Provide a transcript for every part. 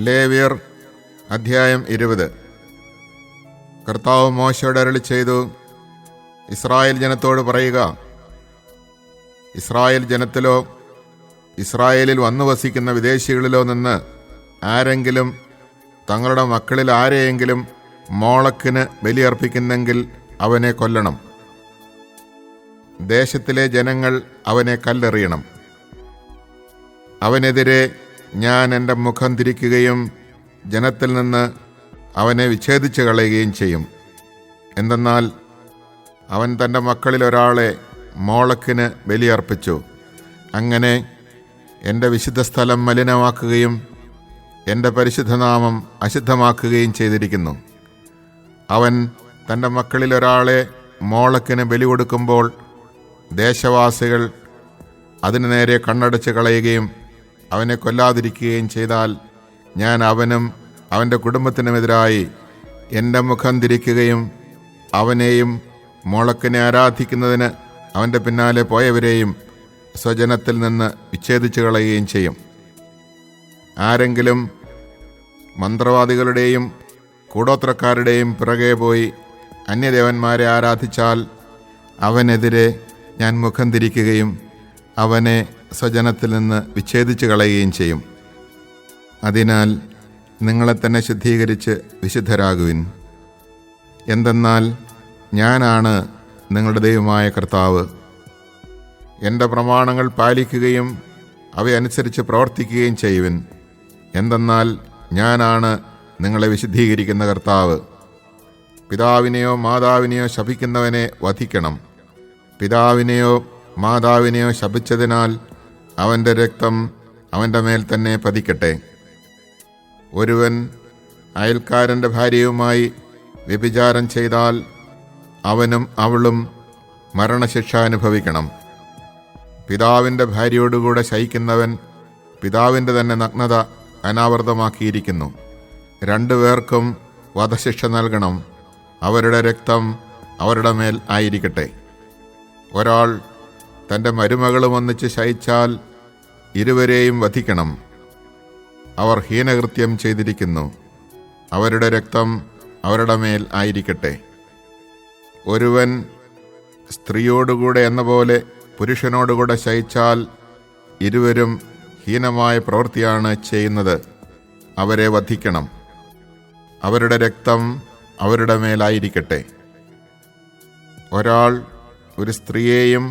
ലേവ്യർ അധ്യായം 20. കർത്താവ് മോശയോട് അരുളി ചെയ്തു, ഇസ്രായേൽ ജനത്തോട് പറയുക, ഇസ്രായേൽ ജനത്തിലോ ഇസ്രായേലിൽ വന്നു വസിക്കുന്ന വിദേശികളിലോ നിന്ന് ആരെങ്കിലും തങ്ങളുടെ മക്കളിൽ ആരെയെങ്കിലും മോളക്കിന് ബലിയർപ്പിക്കുന്നെങ്കിൽ അവനെ കൊല്ലണം. ദേശത്തിലെ ജനങ്ങൾ അവനെ കല്ലെറിയണം. അവനെതിരെ ഞാൻ എൻ്റെ മുഖം തിരിക്കുകയും ജനത്തിൽ നിന്ന് അവനെ വിച്ഛേദിച്ചു കളയുകയും ചെയ്യും. എന്തെന്നാൽ അവൻ തൻ്റെ മക്കളിൽ ഒരാളെ മോളക്കിന് ബലിയർപ്പിച്ചു. അങ്ങനെ എൻ്റെ വിശുദ്ധ സ്ഥലം മലിനമാക്കുകയും എൻ്റെ പരിശുദ്ധനാമം അശുദ്ധമാക്കുകയും ചെയ്തിരിക്കുന്നു. അവൻ തൻ്റെ മക്കളിൽ ഒരാളെ മോളക്കിന് ബലി കൊടുക്കുമ്പോൾ ദേശവാസികൾ അതിനു നേരെ കണ്ണടച്ച് കളയുകയും അവനെ കൊല്ലാതിരിക്കുകയും ചെയ്താൽ ഞാൻ അവനും അവൻ്റെ കുടുംബത്തിനുമെതിരായി എൻ്റെ മുഖം തിരിക്കുകയും അവനെയും മോളക്കിനെ ആരാധിക്കുന്നതിന് അവൻ്റെ പിന്നാലെ പോയവരെയും സ്വജനത്തിൽ നിന്ന് വിച്ഛേദിച്ചു കളയുകയും ചെയ്യും. ആരെങ്കിലും മന്ത്രവാദികളുടെയും കൂടോത്രക്കാരുടെയും പിറകെ പോയി അന്യദേവന്മാരെ ആരാധിച്ചാൽ അവനെതിരെ ഞാൻ മുഖം തിരിക്കുകയും അവനെ സ്വജനത്തിൽ നിന്ന് വിച്ഛേദിച്ചു കളയുകയും ചെയ്യും. അതിനാൽ നിങ്ങളെ തന്നെ ശുദ്ധീകരിച്ച് വിശുദ്ധരാകുവിൻ. എന്തെന്നാൽ ഞാനാണ് നിങ്ങളുടെ ദൈവമായ കർത്താവ്. എൻ്റെ പ്രമാണങ്ങൾ പാലിക്കുകയും അവയനുസരിച്ച് പ്രവർത്തിക്കുകയും ചെയ്യുവിൻ. എന്തെന്നാൽ ഞാനാണ് നിങ്ങളെ വിശുദ്ധീകരിക്കുന്ന കർത്താവ്. പിതാവിനെയോ മാതാവിനെയോ ശപിക്കുന്നവനെ വധിക്കണം. പിതാവിനെയോ മാതാവിനെയോ ശപിച്ചതിനാൽ അവൻ്റെ രക്തം അവൻ്റെ മേൽ തന്നെ പതിക്കട്ടെ. ഒരുവൻ അയൽക്കാരൻ്റെ ഭാര്യയുമായി വ്യഭിചാരം ചെയ്താൽ അവനും അവളും മരണശിക്ഷ അനുഭവിക്കണം. പിതാവിൻ്റെ ഭാര്യയോടുകൂടെ ശയിക്കുന്നവൻ പിതാവിൻ്റെ തന്നെ നഗ്നത അനാവൃതമാക്കിയിരിക്കുന്നു. രണ്ടുപേർക്കും വധശിക്ഷ നൽകണം. അവരുടെ രക്തം അവരുടെ മേൽ ആയിരിക്കട്ടെ. ഒരാൾ തൻ്റെ മരുമകളും ഒന്നിച്ച് ശയിച്ചാൽ ഇരുവരെയും വധിക്കണം. അവർ ഹീനകൃത്യം ചെയ്തിരിക്കുന്നു. അവരുടെ രക്തം അവരുടെ മേൽ ആയിരിക്കട്ടെ. ഒരുവൻ സ്ത്രീയോടുകൂടെ എന്ന പോലെ പുരുഷനോടുകൂടെ ശയിച്ചാൽ ഇരുവരും ഹീനമായ പ്രവൃത്തിയാണ് ചെയ്യുന്നത്. അവരെ വധിക്കണം. അവരുടെ രക്തം അവരുടെ മേലായിരിക്കട്ടെ. ഒരാൾ ഒരു സ്ത്രീയെയും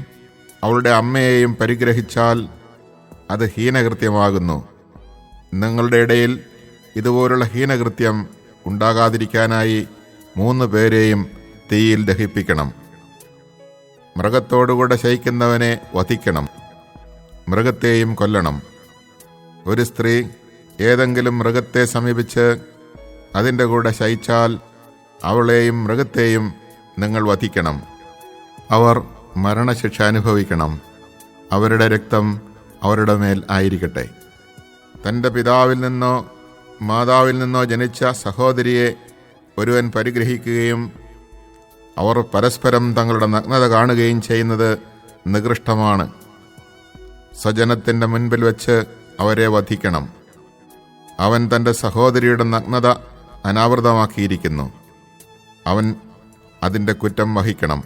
അവളുടെ അമ്മയെയും പരിഗ്രഹിച്ചാൽ അത് ഹീനകൃത്യമാകുന്നു. നിങ്ങളുടെ ഇടയിൽ ഇതുപോലുള്ള ഹീനകൃത്യം ഉണ്ടാകാതിരിക്കാനായി 3 പേരെയും തീയിൽ ദഹിപ്പിക്കണം. മൃഗത്തോടുകൂടെ ശയിക്കുന്നവനെ വധിക്കണം. മൃഗത്തെയും കൊല്ലണം. ഒരു സ്ത്രീ ഏതെങ്കിലും മൃഗത്തെ സമീപിച്ച് അതിൻ്റെ കൂടെ ശയിച്ചാൽ അവളെയും മൃഗത്തെയും നിങ്ങൾ വധിക്കണം. അവർ മരണശിക്ഷ അനുഭവിക്കണം. അവരുടെ രക്തം അവരുടെ മേൽ ആയിരിക്കട്ടെ. തൻ്റെ പിതാവിൽ നിന്നോ മാതാവിൽ നിന്നോ ജനിച്ച സഹോദരിയെ ഒരുവൻ പരിഗ്രഹിക്കുകയും അവർ പരസ്പരം തങ്ങളുടെ നഗ്നത കാണുകയും ചെയ്യുന്നത് നികൃഷ്ടമാണ്. സ്വജനത്തിൻ്റെ മുൻപിൽ വെച്ച് അവരെ വധിക്കണം. അവൻ തൻ്റെ സഹോദരിയുടെ നഗ്നത അനാവൃതമാക്കിയിരിക്കുന്നു. അവൻ അതിൻ്റെ കുറ്റം വഹിക്കണം.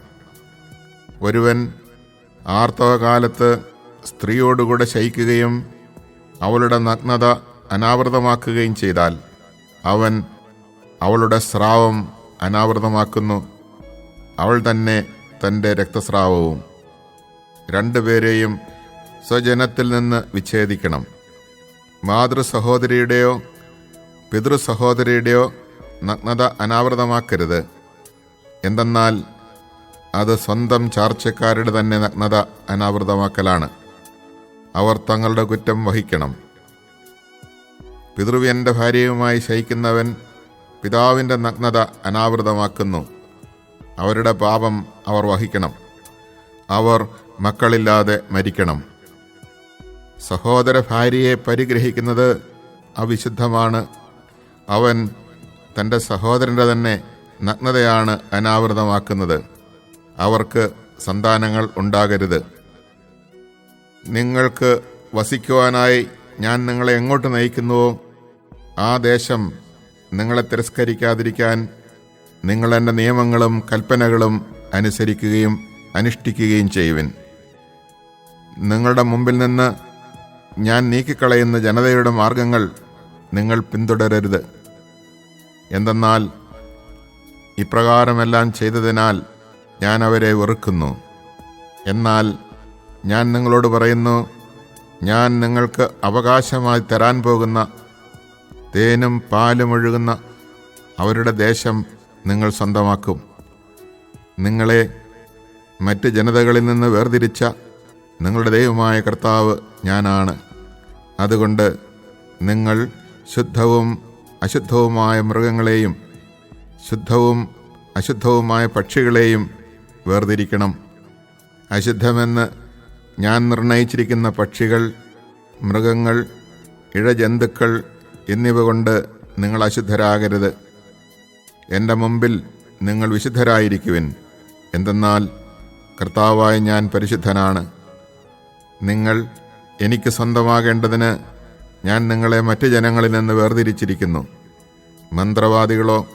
ഒരുവൻ ആർത്തവകാലത്ത് സ്ത്രീയോടുകൂടെ ശയിക്കുകയും അവളുടെ നഗ്നത അനാവൃതമാക്കുകയും ചെയ്താൽ അവൻ അവളുടെ സ്രാവം അനാവൃതമാക്കുന്നു. അവൾ തന്നെ തൻ്റെ രക്തസ്രാവവും. 2 പേരെയും സ്വജനത്തിൽ നിന്ന് വിച്ഛേദിക്കണം. മാതൃസഹോദരിയുടെയോ പിതൃസഹോദരിയുടെയോ നഗ്നത അനാവൃതമാക്കരുത്. എന്തെന്നാൽ അത് സ്വന്തം ചാർച്ചക്കാരുടെ തന്നെ നഗ്നത അനാവൃതമാക്കലാണ്. അവർ തങ്ങളുടെ കുറ്റം വഹിക്കണം. പിതൃവ്യൻ്റെ ഭാര്യയുമായി ശയിക്കുന്നവൻ പിതാവിൻ്റെ നഗ്നത അനാവൃതമാക്കുന്നു. അവരുടെ പാപം അവർ വഹിക്കണം. അവർ മക്കളില്ലാതെ മരിക്കണം. സഹോദര ഭാര്യയെ പരിഗ്രഹിക്കുന്നത് അവിശുദ്ധമാണ്. അവൻ തൻ്റെ സഹോദരൻ്റെ തന്നെ നഗ്നതയാണ് അനാവൃതമാക്കുന്നത്. അവർക്ക് സന്താനങ്ങൾ ഉണ്ടാകരുത്. നിങ്ങൾക്ക് വസിക്കുവാനായി ഞാൻ നിങ്ങളെ എങ്ങോട്ട് നയിക്കുന്നുവോ ആ ദേശം നിങ്ങളെ തിരസ്കരിക്കാതിരിക്കാൻ നിങ്ങൾ എൻ്റെ നിയമങ്ങളും കൽപ്പനകളും അനുസരിക്കുകയും അനുഷ്ഠിക്കുകയും ചെയ്യുവിൻ. നിങ്ങളുടെ മുമ്പിൽ നിന്ന് ഞാൻ നീക്കിക്കളയുന്ന ജനതയുടെ മാർഗങ്ങൾ നിങ്ങൾ പിന്തുടരരുത്. എന്തെന്നാൽ ഇപ്രകാരമെല്ലാം ചെയ്തതിനാൽ ഞാൻ അവരെ വെറുക്കുന്നു. എന്നാൽ ഞാൻ നിങ്ങളോട് പറയുന്നു, ഞാൻ നിങ്ങൾക്ക് അവകാശമായി തരാൻ പോകുന്ന തേനും പാലും ഒഴുകുന്ന അവരുടെ ദേശം നിങ്ങൾ സ്വന്തമാക്കും. നിങ്ങളെ മറ്റ് ജനതകളിൽ നിന്ന് വേർതിരിച്ച നിങ്ങളുടെ ദൈവമായ കർത്താവ് ഞാനാണ്. അതുകൊണ്ട് നിങ്ങൾ ശുദ്ധവും അശുദ്ധവുമായ മൃഗങ്ങളെയും ശുദ്ധവും അശുദ്ധവുമായ പക്ഷികളെയും വേർതിരിക്കണം. അശുദ്ധമെന്ന് ഞാൻ നിർണയിച്ചിരിക്കുന്ന പക്ഷികൾ, മൃഗങ്ങൾ, ഇഴജന്തുക്കൾ എന്നിവ കൊണ്ട് നിങ്ങൾ അശുദ്ധരാകരുത്. എൻ്റെ മുമ്പിൽ നിങ്ങൾ വിശുദ്ധരായിരിക്കുവിൻ. എന്തെന്നാൽ കർത്താവായ ഞാൻ പരിശുദ്ധനാണ്. നിങ്ങൾ എനിക്ക് സ്വന്തമാകേണ്ടതിന് ഞാൻ നിങ്ങളെ മറ്റ് ജനങ്ങളിൽ നിന്ന് വേർതിരിച്ചിരിക്കുന്നു. മന്ത്രവാദികളോ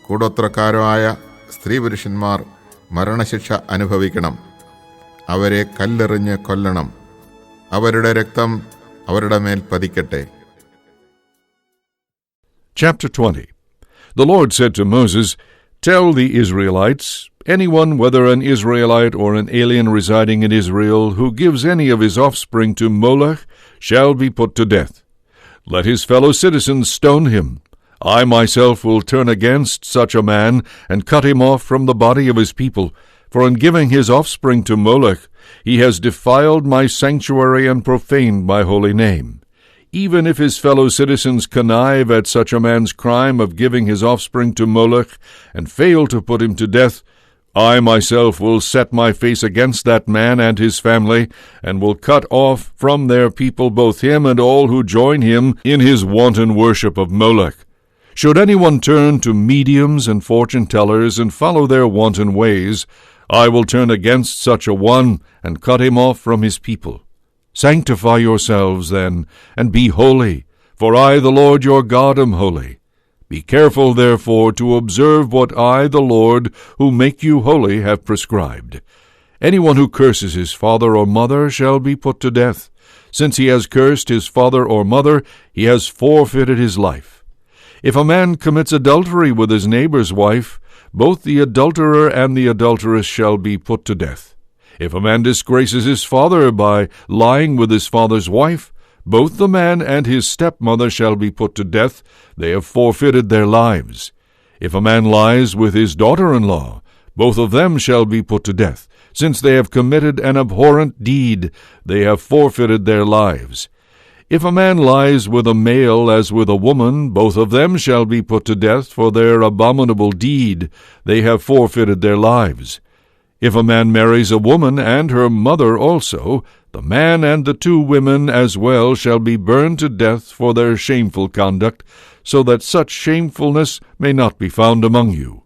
കൂടോത്രക്കാരോ ആയ സ്ത്രീ പുരുഷന്മാർ മരണശിക്ഷ അനുഭവിക്കണം. അവരെ കല്ലെറിഞ്ഞ് കൊല്ലണം. അവരുടെ രക്തം അവരുടെ മേൽ പതിക്കട്ടെ. Chapter 20. The Lord said to Moses, "Tell the Israelites, anyone, whether an Israelite or an alien residing in Israel, who gives any of his offspring to Moloch, shall be put to death. Let his fellow citizens stone him. I myself will turn against such a man and cut him off from the body of his people, for in giving his offspring to Moloch, he has defiled my sanctuary and profaned my holy name. Even if his fellow citizens connive at such a man's crime of giving his offspring to Moloch and fail to put him to death, I myself will set my face against that man and his family, and will cut off from their people both him and all who join him in his wanton worship of Moloch. Should anyone turn to mediums and fortune-tellers and follow their wanton ways, I will turn against such a one and cut him off from his people. Sanctify yourselves, then, and be holy, for I, the Lord your God, am holy. Be careful, therefore, to observe what I, the Lord, who make you holy, have prescribed. Anyone who curses his father or mother shall be put to death. Since he has cursed his father or mother, he has forfeited his life. If a man commits adultery with his neighbor's wife, both the adulterer and the adulteress shall be put to death. If a man disgraces his father by lying with his father's wife, both the man and his stepmother shall be put to death. They have forfeited their lives. If a man lies with his daughter-in-law, both of them shall be put to death. Since they have committed an abhorrent deed, they have forfeited their lives. If a man lies with a male as with a woman, both of them shall be put to death for their abominable deed. They have forfeited their lives. If a man marries a woman and her mother also, the man and the two women as well shall be burned to death for their shameful conduct, so that such shamefulness may not be found among you.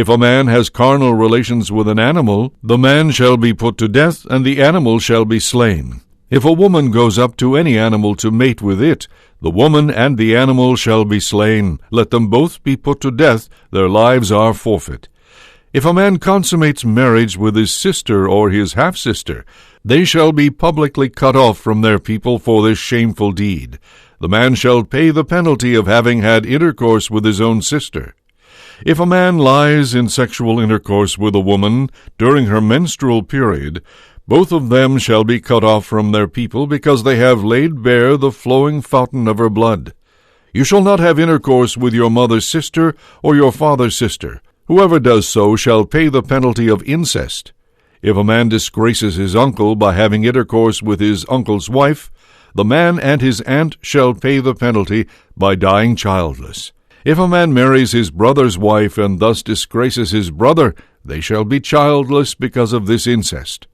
If a man has carnal relations with an animal, the man shall be put to death, and the animal shall be slain. If a woman goes up to any animal to mate with it, the woman and the animal shall be slain. Let them both be put to death. Their lives are forfeit. If a man consummates marriage with his sister or his half-sister, they shall be publicly cut off from their people for this shameful deed. The man shall pay the penalty of having had intercourse with his own sister. If a man lies in sexual intercourse with a woman during her menstrual period, both of them shall be cut off from their people, because they have laid bare the flowing fountain of her blood. You shall not have intercourse with your mother's sister or your father's sister. Whoever does so shall pay the penalty of incest. If a man disgraces his uncle by having intercourse with his uncle's wife, the man and his aunt shall pay the penalty by dying childless. If a man marries his brother's wife and thus disgraces his brother, they shall be childless because of this incest.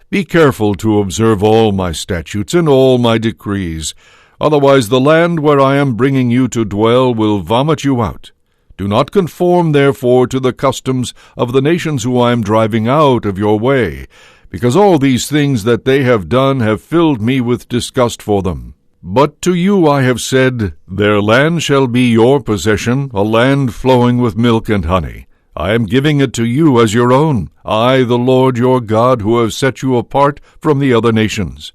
Be careful to observe all my statutes and all my decrees, otherwise the land where I am bringing you to dwell will vomit you out. Do not conform, therefore, to the customs of the nations who I am driving out of your way, because all these things that they have done have filled me with disgust for them. But to you I have said, their land shall be your possession, a land flowing with milk and honey. I am giving it to you as your own, I, the Lord your God, who have set you apart from the other nations.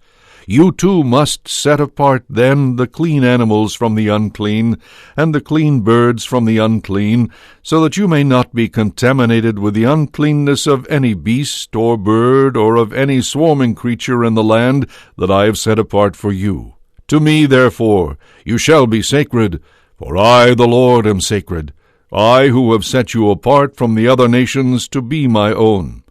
You too must set apart then the clean animals from the unclean, and the clean birds from the unclean, so that you may not be contaminated with the uncleanness of any beast or bird or of any swarming creature in the land that I have set apart for you. To me, therefore, you shall be sacred, for I, the Lord, am sacred, I who have set you apart from the other nations to be my own.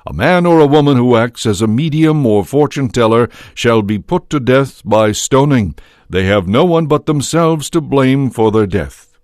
A man or a woman who acts as a medium or fortune-teller shall be put to death by stoning. They have no one but themselves to blame for their death.